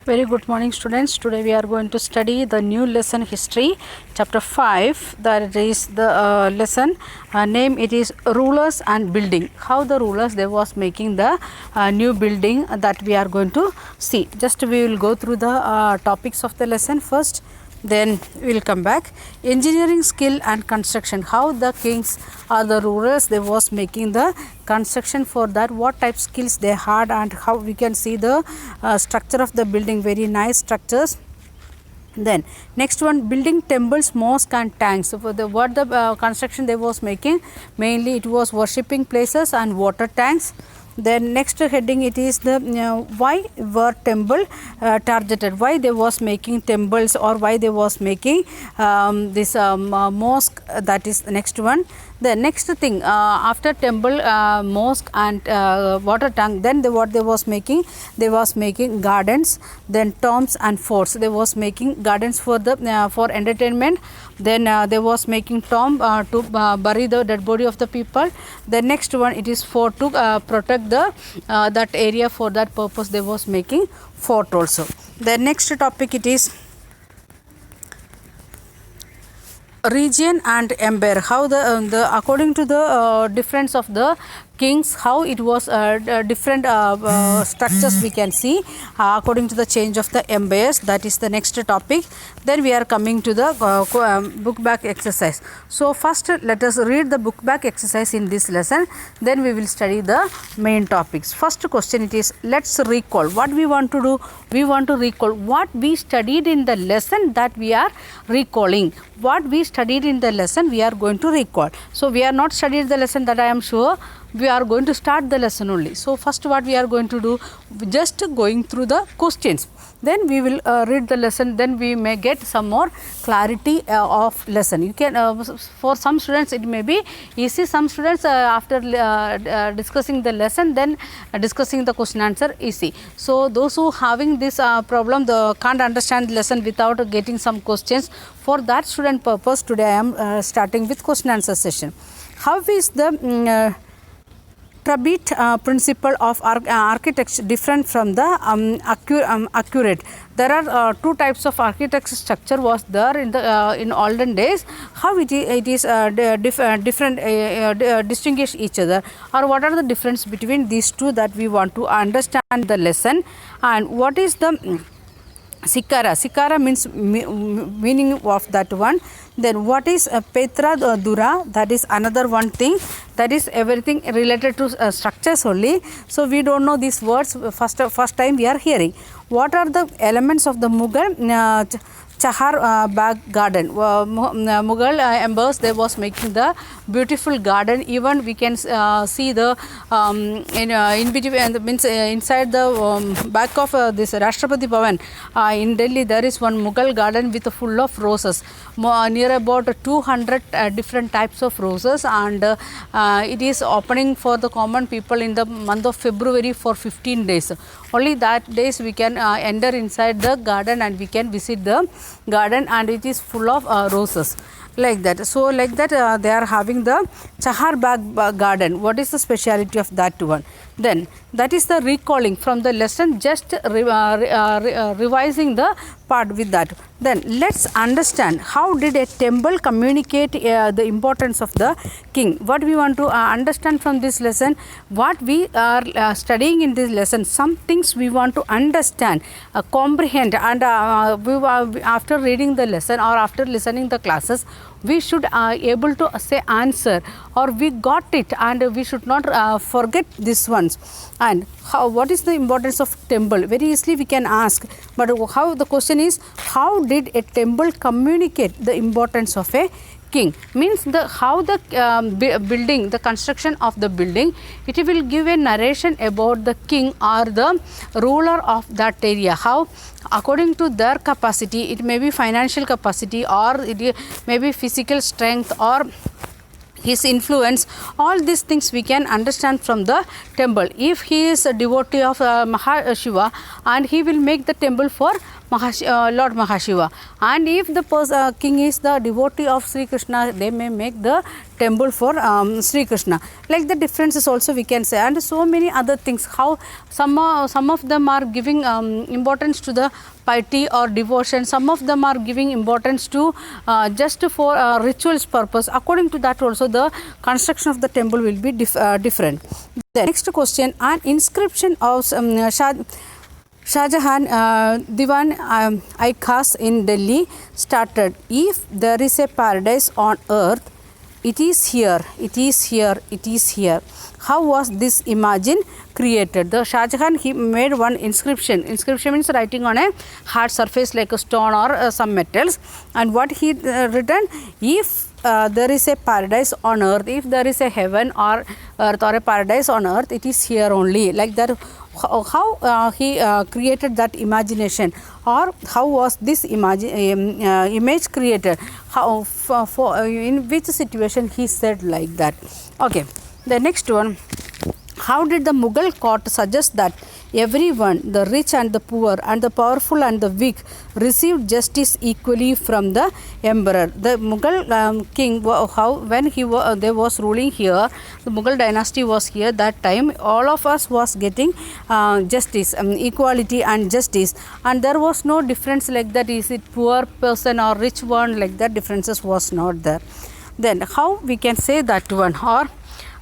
Very good morning, students. Today we are going to study the new lesson history, chapter 5. That is the lesson name. It is rulers and building. How the rulers they was making the new building that we are going to see. Just we will go through the topics of the lesson first. Then we will come back. Engineering skill and construction. How the kings or the rulers they was making the construction for that. What type skills they had and how we can see the structure of the building. Very nice structures. Then next one, building temples, mosque and tanks. So for the what the construction they was making, mainly it was worshipping places and water tanks. Then next heading it is the why were temple targeted, why they was making temples or why they was making this mosque. That is the next one. The next thing after temple, mosque and water tank, then what they was making, they was making gardens, then tombs and forts. They was making gardens for the for entertainment. Then they was making tomb to bury the dead body of the people. The next one it is for to protect the that area. For that purpose they was making fort also. The next topic it is region and empire. How the according to the difference of the kings, how it was different structures we can see according to the change of the empires. That is the next topic. Then we are coming to the book back exercise. So first let us read the book back exercise in this lesson, then we will study the main topics. First question it is, let's recall. What we want to do, we want to recall what we studied in the lesson, that we are recalling. What we studied in the lesson we are going to recall. So we are not studied the lesson, that I am sure. We are going to start the lesson only. So first what we are going to do, just going through the questions, then we will read the lesson, then we may get some more clarity of lesson. You can for some students it may be easy, some students after discussing the lesson, then discussing the question answer easy. So those who having this problem, the can't understand the lesson without getting some questions, for that student purpose today I am starting with question answer session. How is the Trabit principle of architecture different from the accurate? There are two types of architecture structure was there in the in olden days. How it is different distinguish each other, or what are the difference between these two, that we want to understand the lesson. And what is the Sikara? Sikara means meaning of that one. Then what is Petra Dura? That is another one thing. That is everything related to structures only. So we don't know these words. First time we are hearing. What are the elements of the Mughal Chahar Bagh garden? Mughal emperors they was making the beautiful garden. Even we can see the in between means inside the back of this Rashtrapati Bhavan in Delhi, there is one Mughal garden with full of roses, near about 200 different types of roses, and it is opening for the common people in the month of February for 15 days. Only that days we can enter inside the garden and we can visit the garden, and it is full of roses like that. So like that they are having the Chahar Bagh garden. What is the speciality of that one? Then that is the recalling from the lesson, just revising the part with that. Then let's understand, how did a temple communicate the importance of the king? What we want to understand from this lesson, what we are studying in this lesson, some things we want to understand, comprehend, and after reading the lesson or after listening the classes, we should able to say answer, or we got it, and we should not forget this ones. And how, what is the importance of temple? Very easily we can ask, but how the question is, how did a temple communicate the importance of a king? Means the how the building, the construction of the building, it will give a narration about the king or the ruler of that area. How according to their capacity, it may be financial capacity, or it may be physical strength, or his influence. All these things we can understand from the temple. If he is a devotee of Mahashiva, and he will make the temple for Lord Mahashiva, and if the king is the devotee of Sri Krishna, they may make the temple for Sri Krishna. Like the differences also we can say, and so many other things. How some of them are giving importance to the piety or devotion. Some of them are giving importance to just for rituals purpose. According to that also the construction of the temple will be different. The next question, an inscription of Shah Jahan Diwan Ikhas in Delhi started, if there is a paradise on earth, it is here, it is here, it is here. How was this imagine created? The Shah Jahan, he made one inscription. Inscription means writing on a hard surface like a stone or some metals. And what he written, if there is a paradise on earth, if there is a heaven or earth or a paradise on earth, it is here only. Like that, how he created that imagination, or how was this image created, how in which situation he said like that. Okay, the next one, how did the Mughal court suggest that everyone, the rich and the poor and the powerful and the weak, received justice equally from the emperor? The Mughal king, how when they was ruling here, the Mughal dynasty was here, that time all of us was getting justice, equality and justice, and there was no difference like that, is it poor person or rich one, like that differences was not there. Then how we can say that one, or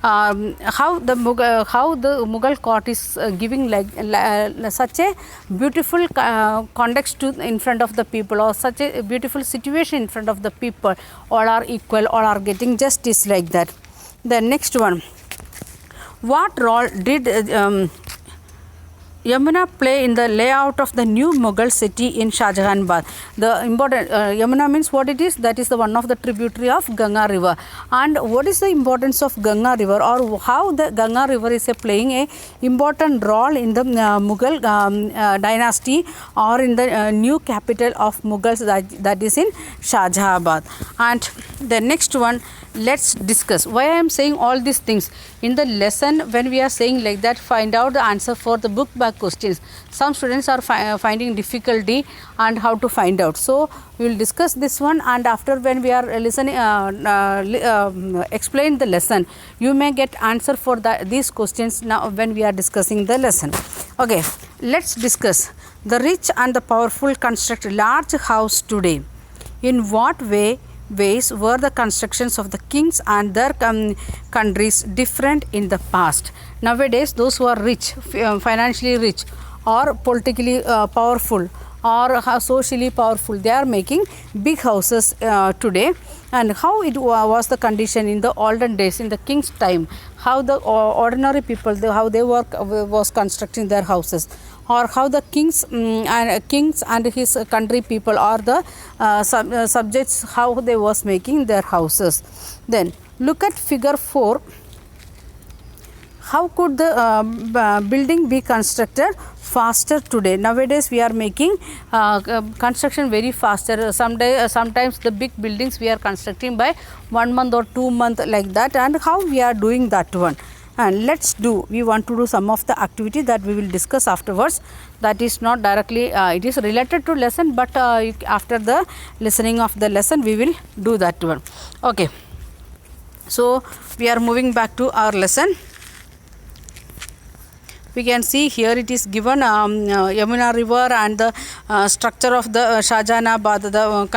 how the Mughal court is giving like such a beautiful context to in front of the people, or such a beautiful situation in front of the people, all are equal, all are getting justice, like that. The next one, what role did Yamuna play in the layout of the new Mughal city in Shahjahanabad? The important Yamuna means what it is, that is the one of the tributary of Ganga river. And what is the importance of Ganga river, or how the Ganga river is playing a important role in the Mughal dynasty, or in the new capital of Mughals, that is in Shahjahanabad. And the next one, let's discuss why I am saying all these things. In the lesson, when we are saying like that, find out the answer for the book back questions. Some students are finding difficulty and how to find out. So we will discuss this one, and after when we are listening, explain the lesson, you may get answer for these questions now when we are discussing the lesson. Okay, let's discuss. The rich and the powerful construct large house today. In what ways were the constructions of the kings and their countries different in the past? Nowadays, those who are rich, financially rich, or politically powerful, or socially powerful, they are making big houses today. And how it was the condition in the olden days, in the king's time, how the ordinary people, how they was constructing their houses, or how the kings and his country people, or the subjects, how they was making their houses. Then look at figure 4. How could the building be constructed faster today? Nowadays we are making construction very faster. Sometimes the big buildings we are constructing by 1 month or 2 months, like that. And how we are doing that one? And we want to do some of the activity that we will discuss afterwards. That is not directly, it is related to lesson, but after the listening of the lesson we will do that one. Okay, so we are moving back to our lesson. We can see here it is given Yamuna river and the structure of the Shahjahanabad, the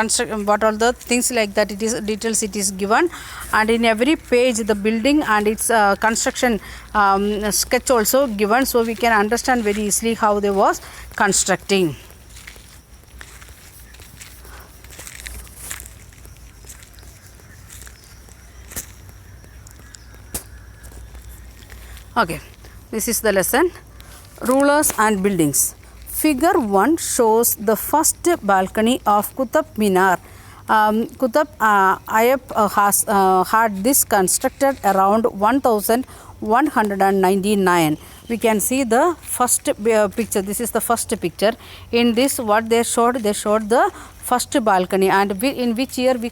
what all the things like that, it is details it is given, and in every page the building and its construction sketch also given, so we can understand very easily how they was constructing. Okay. This is the lesson, rulers and buildings. Figure 1 shows the first balcony of Qutub Minar. Qutub Ayub has had this constructed around 1199. We can see the first picture. This is the first picture. In this, what they showed the first balcony, and in which year we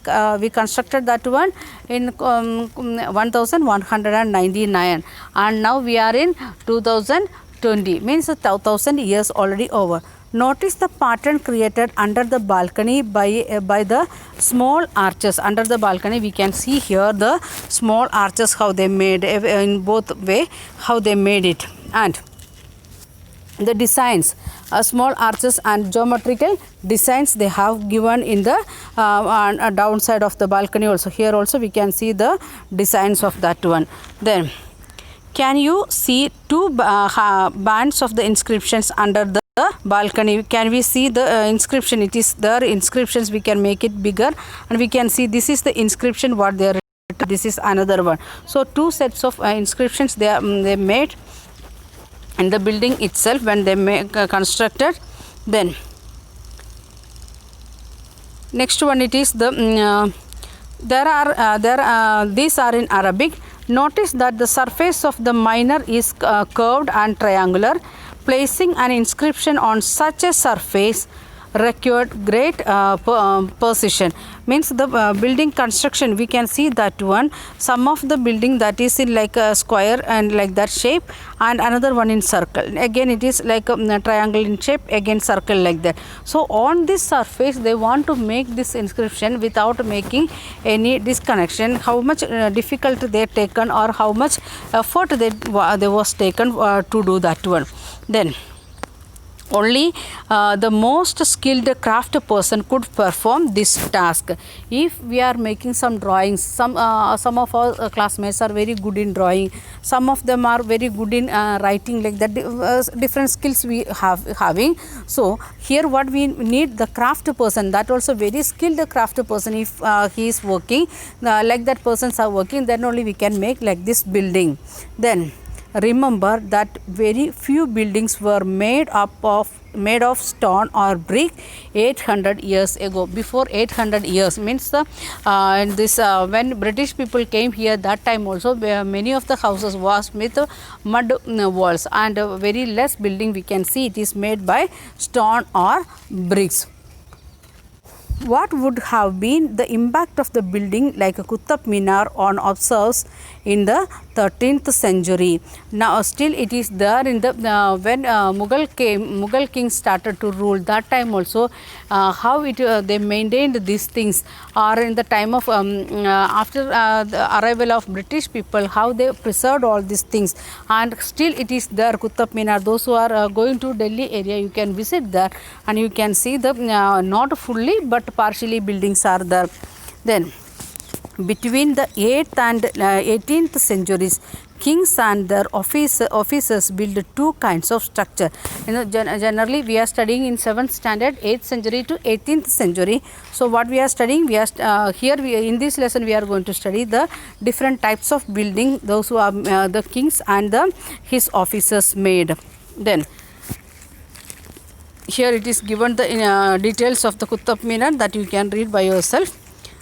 constructed that one, in 1199, and now we are in 2020, means 1000 years already over. Notice the pattern created under the balcony by the small arches. Under the balcony we can see here the small arches, how they made in both way, how they made it, and the designs, small arches and geometrical designs they have given in the downside of the balcony also. Here also we can see the designs of that one. Then can you see two bands of the inscriptions under the balcony? Can we see the inscription? It is there inscriptions. We can make it bigger and we can see this is the inscription what they are written. This is another one. So two sets of inscriptions they made in the building itself when they constructed. Then next one, it is the these are in Arabic. Notice that the surface of the miner is curved and triangular. Placing an inscription on such a surface required great precision. Means the building construction, we can see that one. Some of the building that is in like a square and like that shape, and another one in circle. Again it is like a triangle in shape, again circle like that. So on this surface they want to make this inscription without making any disconnection. How much difficult they taken, or how much effort they was taken to do that one. Then only the most skilled craft person could perform this task. If we are making some drawings, some of our classmates are very good in drawing, some of them are very good in writing, like that different skills we having. So here what we need, the craft person, that also very skilled craft person. If he is working like that persons are working, then only we can make like this building. Then remember that very few buildings were made of stone or brick 800 years ago. Before 800 years means the when British people came here, that time also many of the houses was with mud walls, and very less building we can see it is made by stone or bricks. What would have been the impact of the building like a Qutub Minar on observes in the 13th century? Now still it is there in the when Mughal kings started to rule, that time also how it they maintained these things, or in the time of after the arrival of British people, how they preserved all these things, and still it is there, Qutub Minar. Those who are going to Delhi area, you can visit there and you can see the not fully but partially buildings are there. Then between the 8th and 18th centuries, kings and their officers built two kinds of structure. Generally we are studying in 7th standard 8th century to 18th century. So what we are studying, we are here in this lesson we are going to study the different types of building those who are the kings and his officers made. Then here it is given the details of the Qutub Minar that you can read by yourself.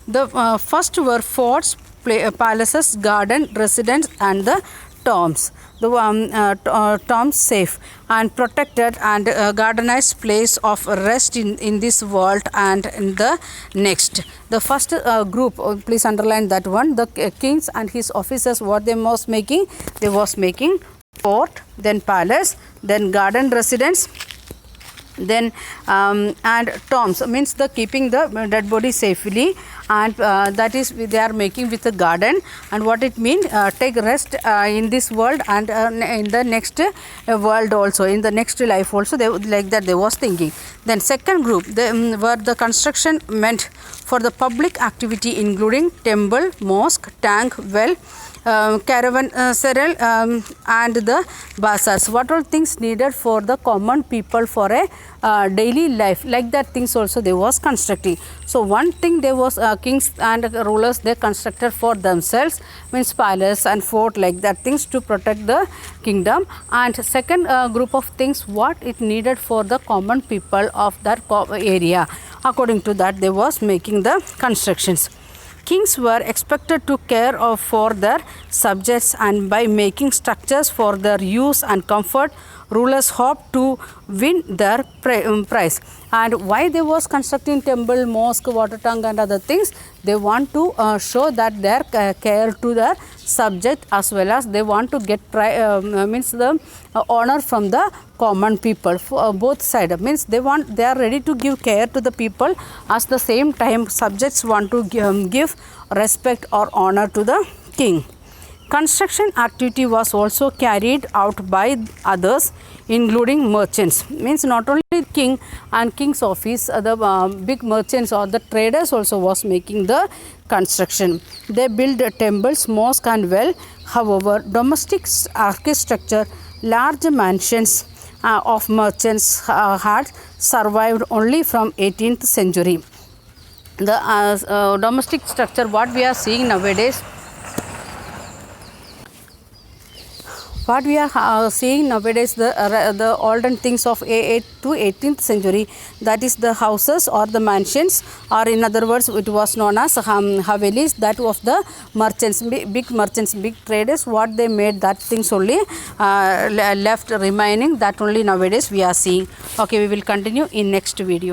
The first were forts, palaces, garden, residence, and the tombs. The tombs safe and protected and gardenized place of rest in this world and in the next. The first group, please underline that one, the kings and his officers, what they was making? They was making fort, then palace, then garden residence, then and tombs means the keeping the dead body safely, and that is they are making with a garden. And what it mean, take rest in this world and in the next world also, in the next life also, they like that they was thinking. Then second group, they were the construction meant for the public activity including temple, mosque, tank, well, caravanserai and the bazaars. What all things needed for the common people for a daily life, like that things also they was constructing. So one thing they was kings and rulers they constructed for themselves, means palace and fort, like that things to protect the kingdom. And second group of things what it needed for the common people of that area, according to that they was making the constructions. Kings were expected to care for their subjects, and by making structures for their use and comfort, rulers hoped to win their prize. And why they was constructing temple, mosque, water tank and other things? They want to show that their care to the subject, as well as they want to get means the honor from the common people. Both side means they are ready to give care to the people, at the same time subjects want to give respect or honor to the king. Construction activity was also carried out by others, including merchants. Means not only king and king's office, the big merchants or the traders also was making the construction. They built temples, mosque and well. However, domestic architecture, large mansions of merchants had survived only from 18th century. The domestic structure what we are seeing nowadays, the olden things of 8th to 18th century, that is the houses or the mansions, or in other words it was known as havelis, that of the merchants, big merchants, big traders, what they made, that things only left remaining, that only nowadays we are seeing. Okay, we will continue in next video.